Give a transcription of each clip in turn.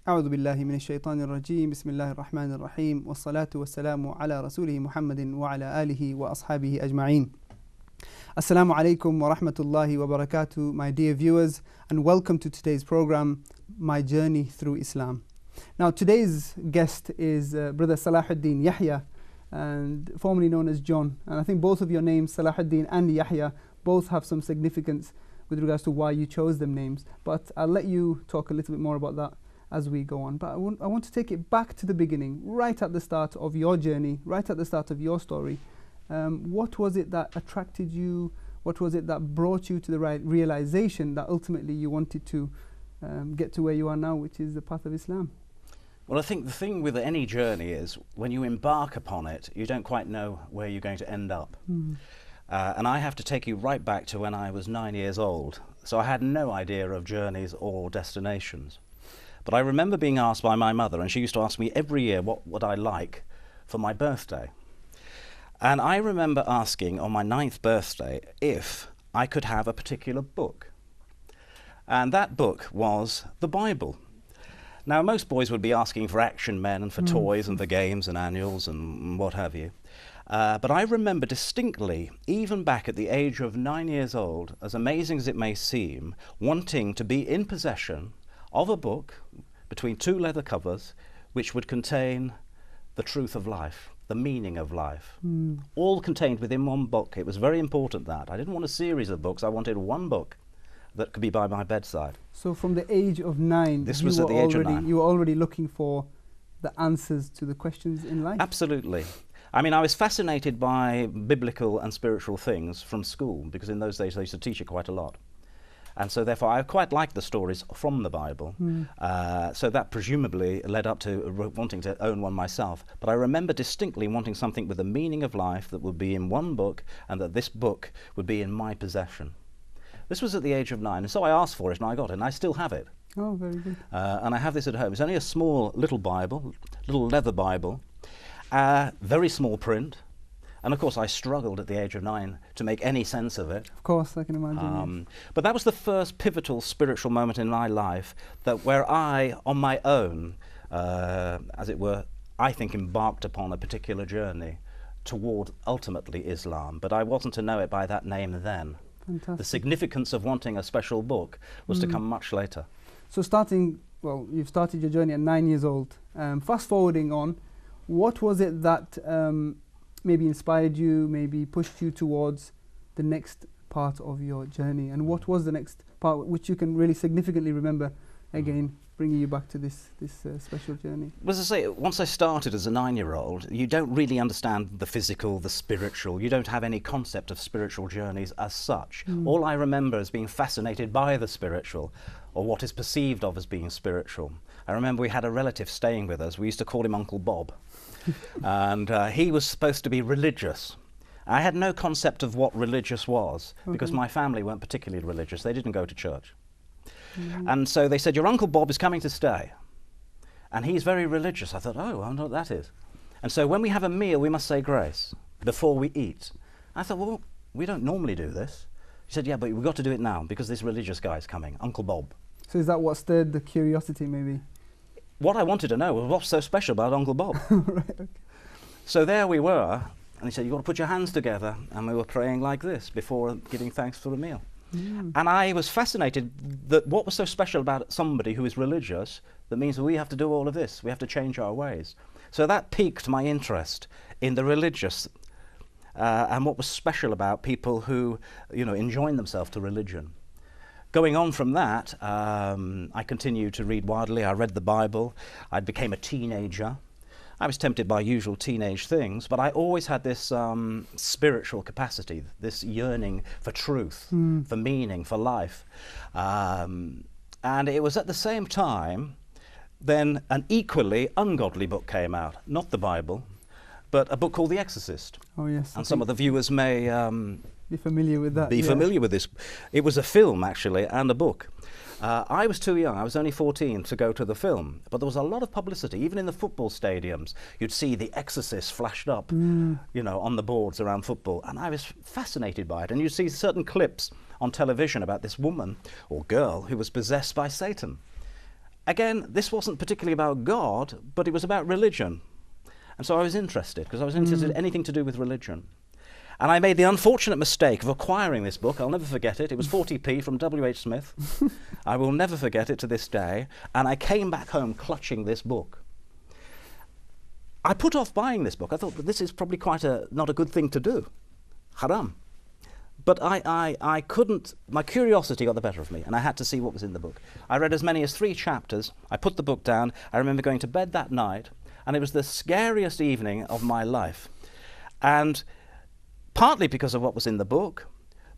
أعوذ بالله من الشيطان الرجيم بسم الله الرحمن الرحيم والصلاة والسلام على رسوله محمد وعلى آله وأصحابه أجمعين. Assalamu alaikum wa rahmatullahi wa barakatuh, my dear viewers, and welcome to today's program, My Journey Through Islam. Now today's guest is Brother Salahuddin Yahya, and formerly known as John. And I think both of your names, Salahuddin and Yahya, both have some significance with regards to why you chose them names. But I'll let you talk a little bit more about that as we go on. But I want to take it back to the beginning, right at the start of your journey, right at the start of your story. What was it that attracted you? What was it that brought you to the right realization that ultimately you wanted to get to where you are now, which is the path of Islam? Well, I think the thing with any journey is when you embark upon it, you don't quite know where you're going to end up. And I have to take you right back to when I was 9 years old. So I had no idea of journeys or destinations. But I remember being asked by my mother, and she used to ask me every year what would I like for my birthday. And I remember asking on my 9th birthday if I could have a particular book. And that book was the Bible. Now, most boys would be asking for action men and for toys and for games and annuals and what have you. But I remember distinctly, even back at the age of 9 years old, as amazing as it may seem, wanting to be in possession of a book between 2 leather covers which would contain the truth of life, the meaning of life, all contained within one book. It was very important that. I didn't want a series of books, I wanted one book that could be by my bedside. So from the age of 9, this was at the age of 9. You were already looking for the answers to the questions in life? Absolutely. I mean, I was fascinated by biblical and spiritual things from school, because in those days they used to teach it quite a lot. And so therefore I quite liked the stories from the Bible. So that presumably led up to wanting to own one myself. But I remember distinctly wanting something with the meaning of life that would be in one book, and that this book would be in my possession. This was at the age of 9, and so I asked for it and I got it, and I still have it. Oh, very good. And I have this at home. It's only a small little Bible, little leather Bible, very small print. And of course I struggled at the age of 9 to make any sense of it. Of course, I can imagine. But that was the first pivotal spiritual moment in my life where I, on my own, as it were, I think embarked upon a particular journey toward ultimately Islam. But I wasn't to know it by that name then. Fantastic. The significance of wanting a special book was to come much later. So you've started your journey at 9 years old. Fast forwarding on, what was it that maybe inspired you, maybe pushed you towards the next part of your journey? And what was the next part which you can really significantly remember, again, bringing you back to this special journey? Well, as I say, once I started as a 9-year-old, you don't really understand the physical, the spiritual. You don't have any concept of spiritual journeys as such. All I remember is being fascinated by the spiritual, or what is perceived of as being spiritual. I remember we had a relative staying with us. We used to call him Uncle Bob. And he was supposed to be religious. I had no concept of what religious was, because my family weren't particularly religious. They didn't go to church. And so they said, your Uncle Bob is coming to stay, and he's very religious. I thought, oh, I wonder what that is. And so when we have a meal, we must say grace before we eat. I thought, well, we don't normally do this. He said, yeah, but we've got to do it now, because this religious guy is coming, Uncle Bob. So is that what stirred the curiosity, maybe? What I wanted to know was what's so special about Uncle Bob. Right, okay. So there we were, and he said, you've got to put your hands together, and we were praying like this before giving thanks for the meal. And I was fascinated that what was so special about somebody who is religious that means that we have to do all of this, we have to change our ways. So that piqued my interest in the religious and what was special about people who, enjoin themselves to religion. Going on from that, I continued to read widely. I read the Bible. I became a teenager. I was tempted by usual teenage things, but I always had this spiritual capacity, this yearning for truth, for meaning, for life. And it was at the same time then an equally ungodly book came out, not the Bible, but a book called The Exorcist. Oh yes. And some of the viewers may be familiar with that. Familiar with this. It was a film actually and a book. I was too young, I was only 14 to go to the film, but there was a lot of publicity, even in the football stadiums. You'd see The Exorcist flashed up, on the boards around football, and I was fascinated by it. And you'd see certain clips on television about this woman or girl who was possessed by Satan. again, this wasn't particularly about God, but it was about religion. And so I was interested, because I was interested in anything to do with religion. And I made the unfortunate mistake of acquiring this book. I'll never forget it. It was 40p from W.H. Smith. I will never forget it to this day. And I came back home clutching this book. I put off buying this book. I thought, this is probably not a good thing to do. Haram. But I couldn't, my curiosity got the better of me, and I had to see what was in the book. I read as many as 3 chapters. I put the book down. I remember going to bed that night, and it was the scariest evening of my life. And partly because of what was in the book,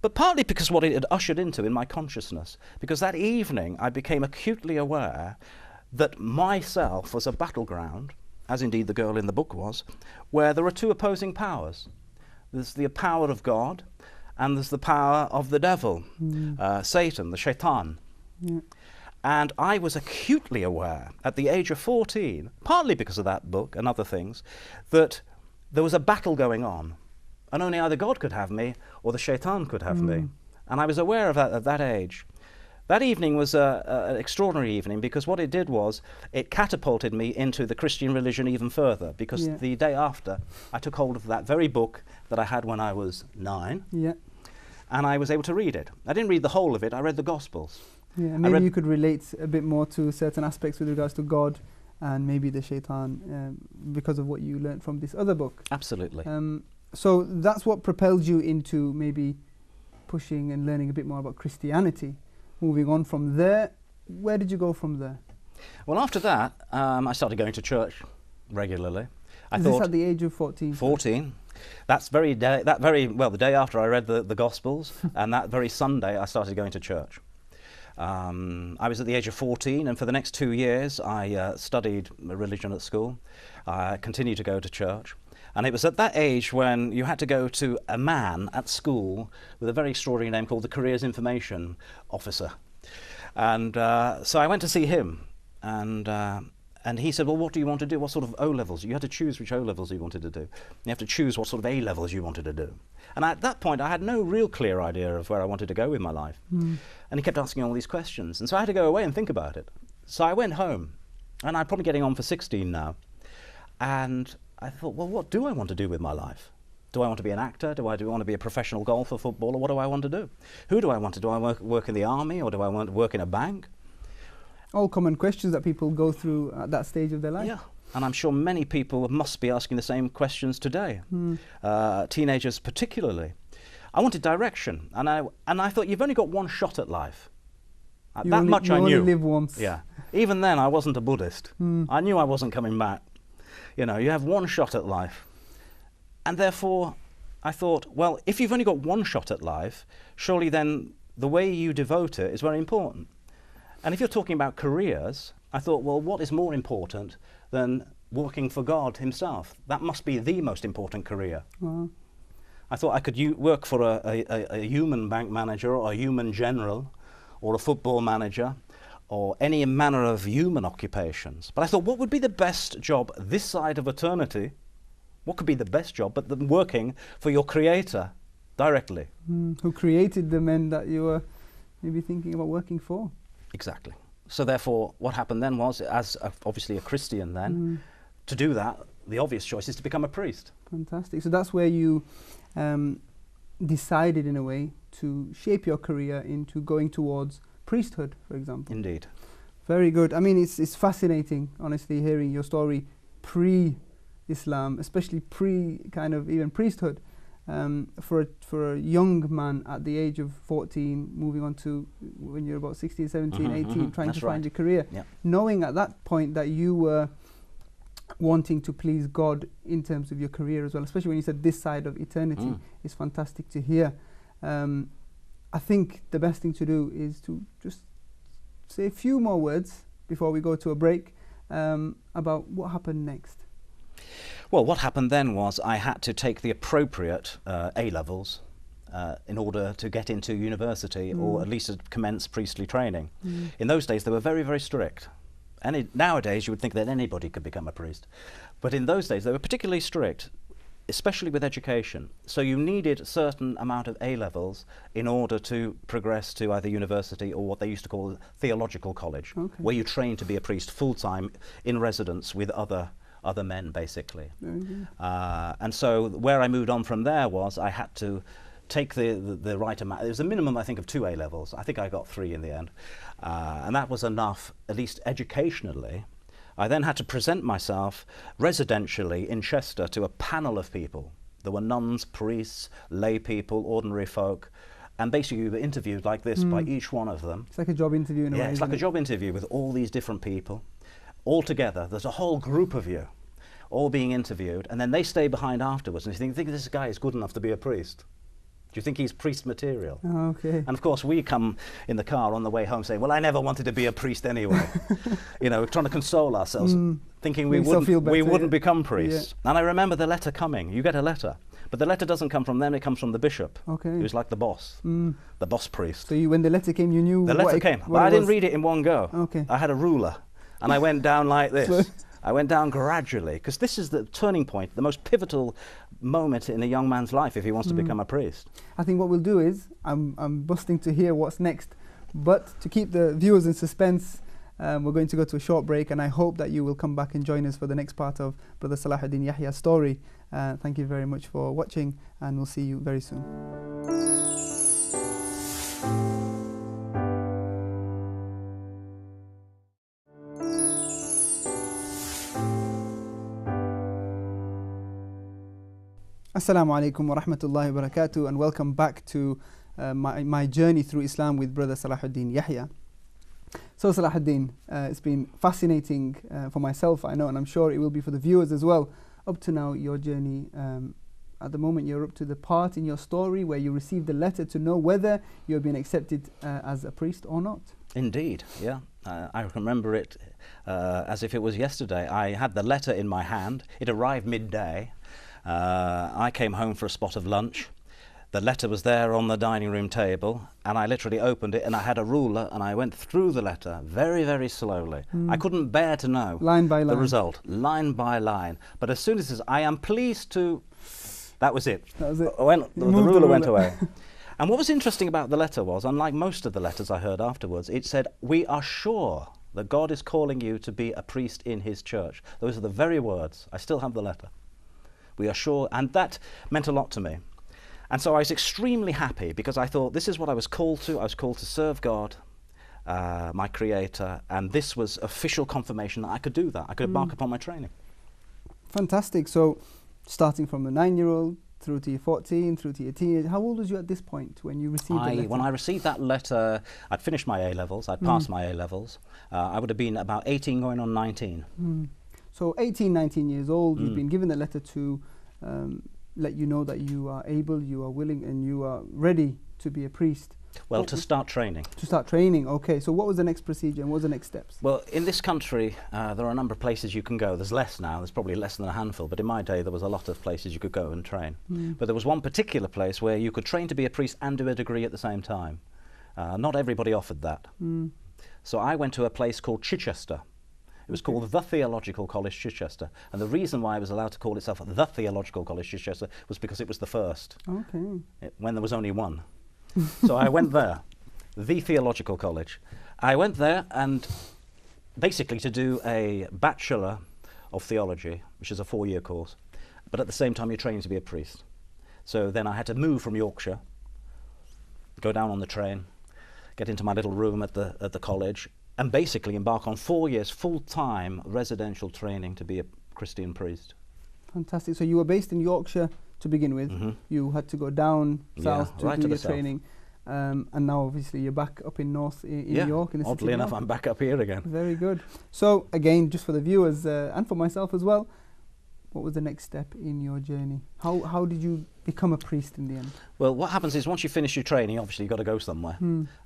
but partly because what it had ushered into in my consciousness. Because that evening I became acutely aware that myself was a battleground, as indeed the girl in the book was, where there are 2 opposing powers. There's the power of God, and there's the power of the devil, Satan, the shaitan. Yeah. And I was acutely aware at the age of 14, partly because of that book and other things, that there was a battle going on. And only either God could have me or the shaitan could have me. And I was aware of that at that age. That evening was an extraordinary evening, because what it did was it catapulted me into the Christian religion even further, because the day after I took hold of that very book that I had when I was 9, and I was able to read it. I didn't read the whole of it, I read the Gospels. Yeah, maybe you could relate a bit more to certain aspects with regards to God and maybe the shaitan because of what you learned from this other book. Absolutely. So that's what propelled you into maybe pushing and learning a bit more about Christianity. Moving on from there, where did you go from there? Well, after that, I started going to church regularly. Is this at the age of 14? 14. The day after I read the Gospels, and that very Sunday I started going to church. I was at the age of 14, and for the next 2 years I studied religion at school. I continued to go to church. And it was at that age when you had to go to a man at school with a very extraordinary name called the Careers Information Officer. And so I went to see him, and he said, well, what do you want to do? What sort of O-levels? You had to choose which O-levels you wanted to do. You have to choose what sort of A-levels you wanted to do. And at that point, I had no real clear idea of where I wanted to go with my life. And he kept asking all these questions. And so I had to go away and think about it. So I went home, and I'm probably getting on for 16 now. And I thought, well, what do I want to do with my life? Do I want to be an actor? Do I want to be a professional golfer, footballer? What do I want to do? Who do I want to do? I work in the army, or do I want to work in a bank? All common questions that people go through at that stage of their life. Yeah, and I'm sure many people must be asking the same questions today, teenagers particularly. I wanted direction, and I thought, you've only got one shot at life. You only live once. Yeah. Even then, I wasn't a Buddhist. I knew I wasn't coming back. You know, you have one shot at life. And therefore, I thought, well, if you've only got one shot at life, surely then the way you devote it is very important. And if you're talking about careers, I thought, well, what is more important than working for God himself? That must be the most important career. I thought I could work for a human bank manager, or a human general, or a football manager, or any manner of human occupations. But I thought, what would be the best job this side of eternity? What could be the best job but than working for your Creator directly? Who created the men that you were maybe thinking about working for? Exactly. So therefore, what happened then was, as obviously a Christian then, to do that, the obvious choice is to become a priest. Fantastic. So that's where you decided, in a way, to shape your career into going towards priesthood, for example. Indeed. Very good. I mean, it's fascinating, honestly, hearing your story pre-Islam, especially kind of even priesthood. For a young man at the age of 14, moving on to when you're about 16, 17, 18, trying to find your career, knowing at that point that you were wanting to please God in terms of your career as well, especially when you said this side of eternity, is fantastic to hear. I think the best thing to do is to just say a few more words before we go to a break about what happened next. Well, what happened then was I had to take the appropriate A-levels in order to get into university, or at least to commence priestly training. In those days, they were very, very strict. Nowadays, you would think that anybody could become a priest. But in those days, they were particularly strict. especially with education. So you needed a certain amount of A-levels in order to progress to either university or what they used to call theological college, where you train to be a priest full-time in residence with other men, basically. And so where I moved on from there was I had to take the right amount. There was a minimum, I think, of 2 A-levels. I think I got 3 in the end. And that was enough, at least educationally. I then had to present myself residentially in Chester to a panel of people. There were nuns, priests, lay people, ordinary folk, and basically you were interviewed like this by each one of them. It's like a job interview in a way. Yeah, it's like a job interview with all these different people. All together, there's a whole group of you, all being interviewed, and then they stay behind afterwards, and you think this guy is good enough to be a priest? Do you think he's priest material? Oh, okay. And of course we come in the car on the way home saying, well, I never wanted to be a priest anyway. You know, trying to console ourselves, thinking we wouldn't become priests. Yeah. And I remember the letter coming. You get a letter. But the letter doesn't come from them, it comes from the bishop. Okay. Who's like the boss, the boss priest. So when the letter came, you knew the letter came, but I didn't read it in one go. Okay. I had a ruler, and I went down like this. I went down gradually, because this is the turning point, the most pivotal moment in a young man's life if he wants to become a priest. I think what we'll do is, I'm busting to hear what's next, but to keep the viewers in suspense, we're going to go to a short break, and I hope that you will come back and join us for the next part of Brother Salahuddin Yahya's story. Thank you very much for watching, and we'll see you very soon. Assalamu alaikum wa rahmatullahi wa barakatuh, and welcome back to my journey through Islam with Brother Salahuddin Yahya. So Salahuddin, it's been fascinating for myself, I know, and I'm sure it will be for the viewers as well. Up to now, your journey, at the moment you're up to the part in your story where you received a letter to know whether you've been accepted as a priest or not. Indeed, yeah. I remember it as if it was yesterday. I had the letter in my hand. It arrived midday. I came home for a spot of lunch. The letter was there on the dining room table, and I literally opened it, and I had a ruler, and I went through the letter very, very slowly. I couldn't bear to know line by line. The result, line by line. But as soon as it says, I am pleased to, that was it. That was it. The ruler went away. And what was interesting about the letter was, unlike most of the letters I heard afterwards, it said, we are sure that God is calling you to be a priest in his church. Those are the very words. I still have the letter. We are sure, and that meant a lot to me. And so I was extremely happy, because I thought this is what I was called to. I was called to serve God, my Creator, and this was official confirmation that I could do that. I could embark upon my training. Fantastic. So starting from a 9-year-old through to your 14, through to your teenage, how old was you at this point when you received the letter? When I received that letter, I'd finished my A-levels, I'd passed my A-levels. I would have been about 18 going on 19. So 18, 19 years old, you've been given the letter to let you know that you are able, you are willing, and you are ready to be a priest. Well, to start training. To start training, okay. So what was the next procedure and what was the next steps? Well, in this country, there are a number of places you can go. There's less now, there's probably less than a handful, but in my day there was a lot of places you could go and train. But there was one particular place where you could train to be a priest and do a degree at the same time. Not everybody offered that. So I went to a place called Chichester. It was called the Theological College Chichester, and the reason why it was allowed to call itself the Theological College Chichester was because it was the first, when there was only one. So I went there, the Theological College. I went there and basically to do a Bachelor of Theology, which is a 4-year course, but at the same time you're training to be a priest. So then I had to move from Yorkshire, go down on the train, get into my little room at the college, and basically embark on 4 years full-time residential training to be a Christian priest. Fantastic. So you were based in Yorkshire to begin with. You had to go down south to do your training. And now obviously you're back up in north in York. In the oddly enough, I'm back up here again. Very good. So again, just for the viewers and for myself as well, what was the next step in your journey? How did you become a priest in the end? Well, what happens is once you finish your training, obviously you've got to go somewhere.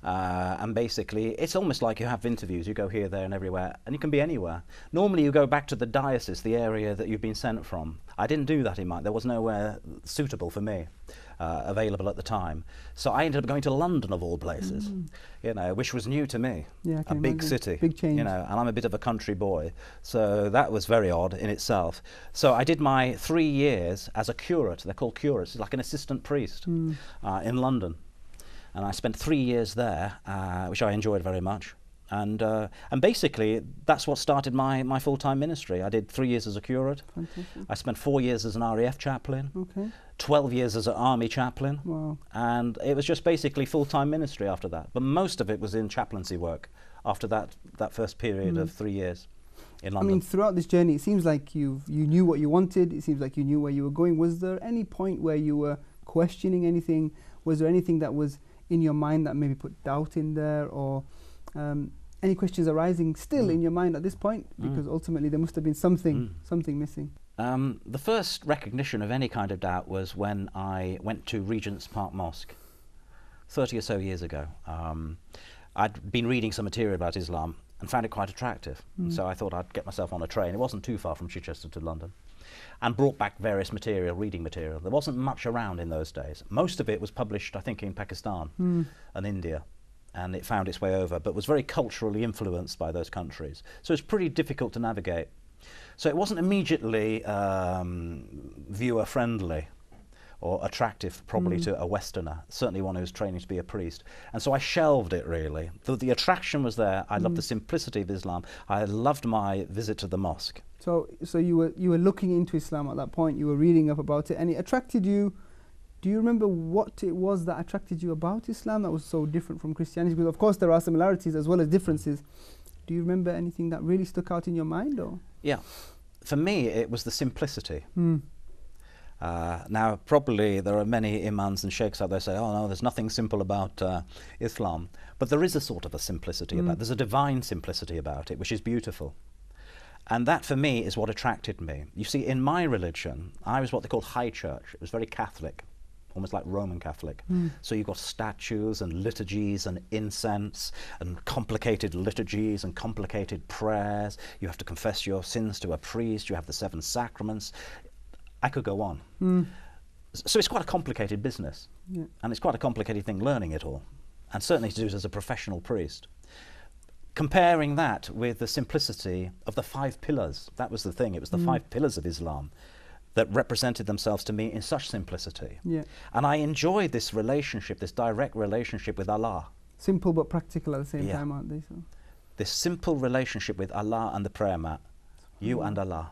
And basically, it's almost like you have interviews. You go here, there and everywhere, and you can be anywhere. Normally you go back to the diocese, the area that you've been sent from. I didn't do that in mine. There was nowhere suitable for me. available at the time. So I ended up going to London, of all places, you know, which was new to me. Yeah, I a can big imagine. city, Big change. you know, and I'm a bit of a country boy, so that was very odd in itself. So I did my 3 years as a curate. They're called curates, like an assistant priest in London, and I spent 3 years there, which I enjoyed very much. And basically, that's what started my full-time ministry. I did 3 years as a curate. Fantastic. I spent 4 years as an RAF chaplain, Okay. 12 years as an army chaplain, Wow. and it was just basically full-time ministry after that. But most of it was in chaplaincy work after that first period of 3 years in I London. mean, throughout this journey, it seems like you knew what you wanted. It seems like you knew where you were going. Was there any point where you were questioning anything? Was there anything that was in your mind that maybe put doubt in there, or any questions arising still in your mind at this point? Because ultimately there must have been something missing. The first recognition of any kind of doubt was when I went to Regent's Park Mosque 30 or so years ago. I'd been reading some material about Islam and found it quite attractive. So I thought I'd get myself on a train. It wasn't too far from Chichester to London. And brought back various material, reading material. There wasn't much around in those days. Most of it was published, I think, in Pakistan and India. And it found its way over, but was very culturally influenced by those countries. So it's pretty difficult to navigate. So it wasn't immediately viewer-friendly or attractive probably to a Westerner, certainly one who's training to be a priest. And so I shelved it, really. The attraction was there. I loved the simplicity of Islam. I loved my visit to the mosque. So you were looking into Islam at that point. You were reading up about it, and it attracted you. Do you remember what it was that attracted you about Islam that was so different from Christianity? Because of course there are similarities as well as differences. Do you remember anything that really stuck out in your mind, or? Yeah, for me it was the simplicity. Now probably there are many imams and sheikhs out there say, oh no, there's nothing simple about Islam. But there is a sort of a simplicity about it. There's a divine simplicity about it, which is beautiful. And that for me is what attracted me. You see, in my religion, I was what they call high church. It was very Catholic, almost like Roman Catholic. So you've got statues and liturgies and incense and complicated liturgies and complicated prayers. You have to confess your sins to a priest. You have the 7 sacraments. I could go on. So it's quite a complicated business. And it's quite a complicated thing learning it all. And certainly to do it as a professional priest. Comparing that with the simplicity of the 5 pillars. That was the thing. It was the 5 pillars of Islam that represented themselves to me in such simplicity. And I enjoyed this relationship, this direct relationship with Allah. Simple but practical at the same time, aren't they? So. This simple relationship with Allah and the prayer mat, you and Allah.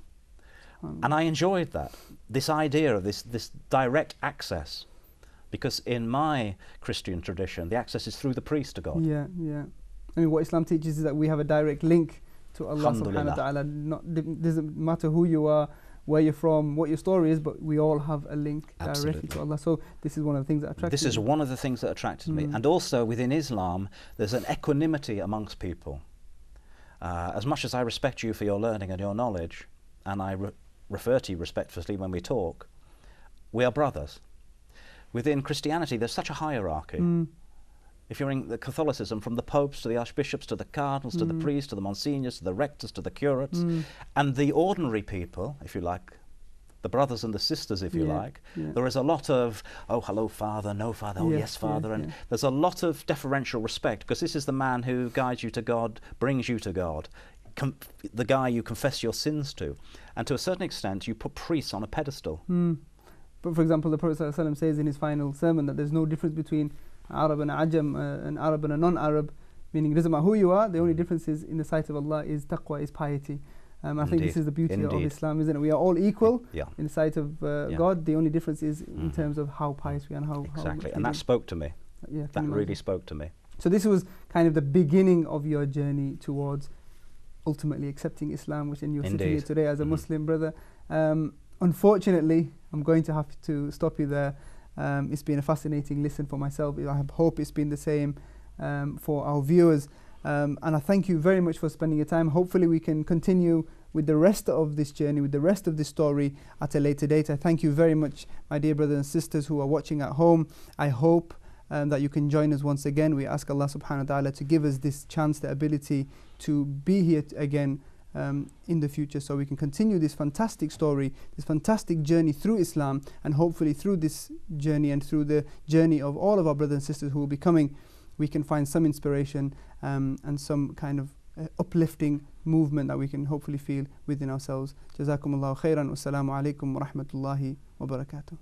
And I enjoyed that, this idea of this direct access, because in my Christian tradition, the access is through the priest to God. Yeah. I mean, what Islam teaches is that we have a direct link to Allah subhanahu wa ta'ala. Doesn't matter who you are, where you're from, what your story is, but we all have a link directly to Allah. So this is one of the things that attracted me. This is one of the things that attracted me. And also within Islam, there's an equanimity amongst people. As much as I respect you for your learning and your knowledge, and I refer to you respectfully when we talk, we are brothers. Within Christianity, there's such a hierarchy. If you're in the Catholicism, from the popes to the archbishops to the cardinals to the priests to the monsignors to the rectors to the curates, and the ordinary people, if you like, the brothers and the sisters, if you like, there is a lot of, oh, hello, Father, no, Father, oh, yes, Father, and there's a lot of deferential respect, because this is the man who guides you to God, brings you to God, the guy you confess your sins to. And to a certain extent, you put priests on a pedestal. But for example, the Prophet ﷺ says in his final sermon that there's no difference between Arab and Ajam, an Arab and a non-Arab, meaning it doesn't matter who you are, the only difference is in the sight of Allah is taqwa, is piety. I think this is the beauty of Islam, isn't it? We are all equal in the sight of God. The only difference is in terms of how pious we are and how exactly, and that spoke to me. That really spoke to me. So this was kind of the beginning of your journey towards ultimately accepting Islam, which you're sitting here today as a Muslim brother. Unfortunately, I'm going to have to stop you there. It's been a fascinating listen for myself. I hope it's been the same for our viewers. And I thank you very much for spending your time. Hopefully we can continue with the rest of this journey, with the rest of this story at a later date. I thank you very much, my dear brothers and sisters who are watching at home. I hope that you can join us once again. We ask Allah subhanahu wa ta'ala to give us this chance, the ability to be here again in the future, so we can continue this fantastic story, this fantastic journey through Islam, and hopefully through this journey and through the journey of all of our brothers and sisters who will be coming, we can find some inspiration and some kind of uplifting movement that we can hopefully feel within ourselves. Jazakumullahu khairan. Wassalamu alaikum wa rahmatullahi wa barakatuh.